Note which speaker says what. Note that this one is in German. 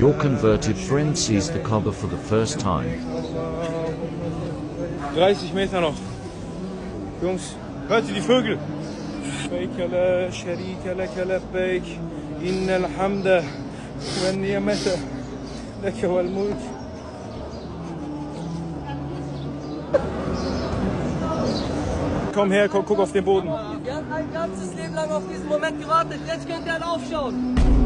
Speaker 1: Your converted friend sees the Kaaba for the first time.
Speaker 2: 30 Meter noch. Jungs, hört ihr die Vögel? لبيك لا شريك لك لبيك إن الحمد والنعمة لك والملك. Komm her, guck auf den Boden.
Speaker 3: Wir haben ein ganzes Leben lang auf diesen Moment gewartet. Jetzt könnt ihr alle aufschauen.